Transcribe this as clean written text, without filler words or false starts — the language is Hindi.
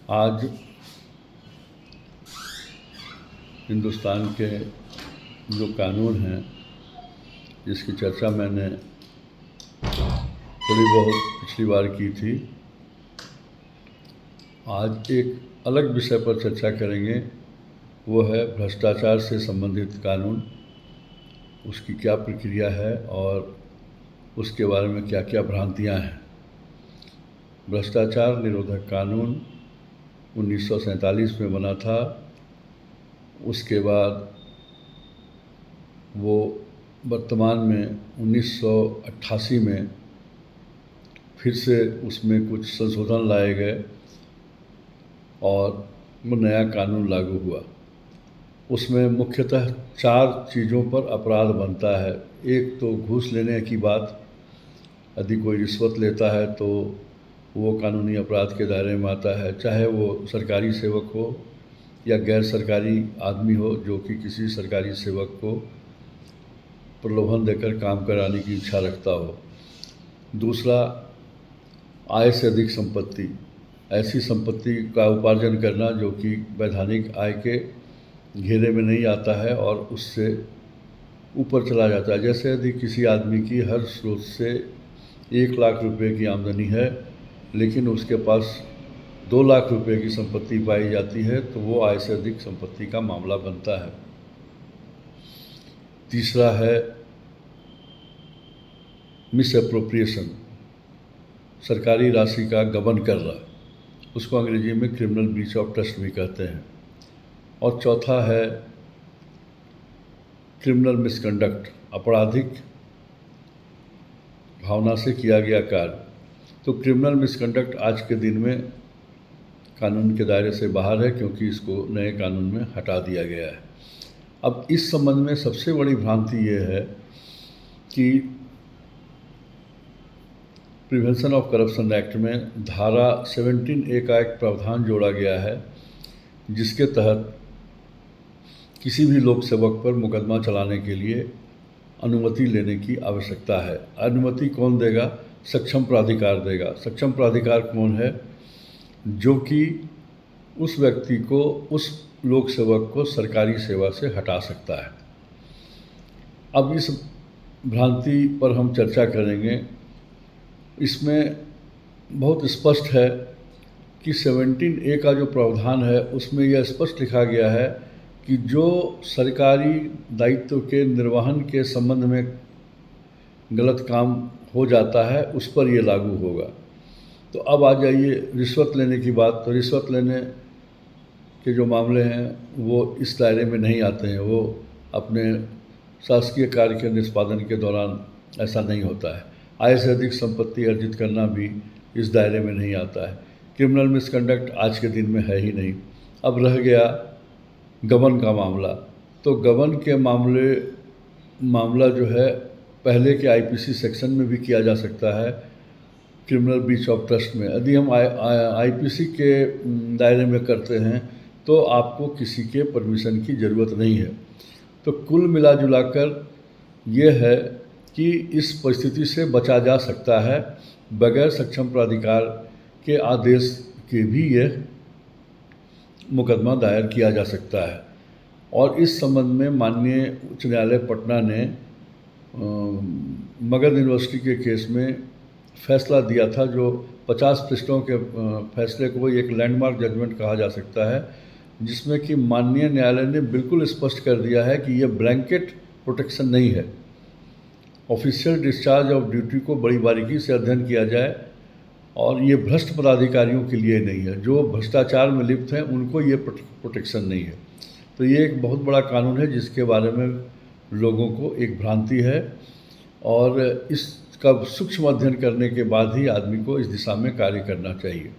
आज हिंदुस्तान के जो कानून हैं जिसकी चर्चा मैंने थोड़ी बहुत पिछली बार की थी, आज एक अलग विषय पर चर्चा करेंगे। वो है भ्रष्टाचार से संबंधित कानून, उसकी क्या प्रक्रिया है और उसके बारे में क्या क्या भ्रांतियां हैं। भ्रष्टाचार निरोधक कानून 1947 में बना था। उसके बाद वो वर्तमान में 1988 में फिर से उसमें कुछ संशोधन लाए गए और वो नया कानून लागू हुआ। उसमें मुख्यतः 4 चीज़ों पर अपराध बनता है। एक तो घूस लेने की बात, यदि कोई रिश्वत लेता है तो वो कानूनी अपराध के दायरे में आता है, चाहे वो सरकारी सेवक हो या गैर सरकारी आदमी हो जो कि किसी सरकारी सेवक को प्रलोभन देकर काम कराने की इच्छा रखता हो। दूसरा, आय से अधिक संपत्ति, ऐसी संपत्ति का उपार्जन करना जो कि वैधानिक आय के घेरे में नहीं आता है और उससे ऊपर चला जाता है। जैसे यदि किसी आदमी की हर स्रोत से 1 लाख रुपए की आमदनी है लेकिन उसके पास 2 लाख रुपए की संपत्ति पाई जाती है तो वो आय से अधिक संपत्ति का मामला बनता है। तीसरा है मिसअप्रोप्रिएशन, सरकारी राशि का गबन करना, उसको अंग्रेजी में क्रिमिनल ब्रीच ऑफ ट्रस्ट भी कहते हैं। और चौथा है क्रिमिनल मिसकंडक्ट, आपराधिक भावना से किया गया कार्य। तो क्रिमिनल मिसकंडक्ट आज के दिन में कानून के दायरे से बाहर है क्योंकि इसको नए कानून में हटा दिया गया है। अब इस संबंध में सबसे बड़ी भ्रांति ये है कि प्रिवेंशन ऑफ करप्शन एक्ट में धारा 17A का एक प्रावधान जोड़ा गया है जिसके तहत किसी भी लोक सेवक पर मुकदमा चलाने के लिए अनुमति लेने की आवश्यकता है। अनुमति कौन देगा? सक्षम प्राधिकार देगा। सक्षम प्राधिकार कौन है? जो कि उस व्यक्ति को, उस लोक सेवक को सरकारी सेवा से हटा सकता है। अब इस भ्रांति पर हम चर्चा करेंगे। इसमें बहुत स्पष्ट है कि 17A का जो प्रावधान है उसमें यह स्पष्ट लिखा गया है कि जो सरकारी दायित्व के निर्वहन के संबंध में गलत काम हो जाता है उस पर यह लागू होगा। तो अब आ जाइए रिश्वत लेने की बात। तो रिश्वत लेने के जो मामले हैं वो इस दायरे में नहीं आते हैं। वो अपने शासकीय कार्य के निष्पादन के दौरान ऐसा नहीं होता है। आय से अधिक संपत्ति अर्जित करना भी इस दायरे में नहीं आता है। क्रिमिनल मिसकंडक्ट आज के दिन में है ही नहीं। अब रह गया गबन का मामला। तो गबन के मामला जो है पहले के IPC सेक्शन में भी किया जा सकता है, क्रिमिनल ब्रीच ऑफ ट्रस्ट में। यदि हम IPC के दायरे में करते हैं तो आपको किसी के परमिशन की ज़रूरत नहीं है। तो कुल मिला जुलाकर ये है कि इस परिस्थिति से बचा जा सकता है। बगैर सक्षम प्राधिकार के आदेश के भी यह मुकदमा दायर किया जा सकता है। और इस संबंध में माननीय उच्च न्यायालय पटना ने मगध यूनिवर्सिटी के केस में फैसला दिया था, जो 50 पृष्ठों के फैसले को एक लैंडमार्क जजमेंट कहा जा सकता है, जिसमें कि माननीय न्यायालय ने बिल्कुल स्पष्ट कर दिया है कि यह ब्लैंकेट प्रोटेक्शन नहीं है। ऑफिशियल डिस्चार्ज ऑफ ड्यूटी को बड़ी बारीकी से अध्ययन किया जाए और ये भ्रष्ट पदाधिकारियों के लिए नहीं है। जो भ्रष्टाचार में लिप्त हैं उनको ये प्रोटेक्शन नहीं है। तो ये एक बहुत बड़ा कानून है जिसके बारे में लोगों को एक भ्रांति है और इसका सूक्ष्म अध्ययन करने के बाद ही आदमी को इस दिशा में कार्य करना चाहिए।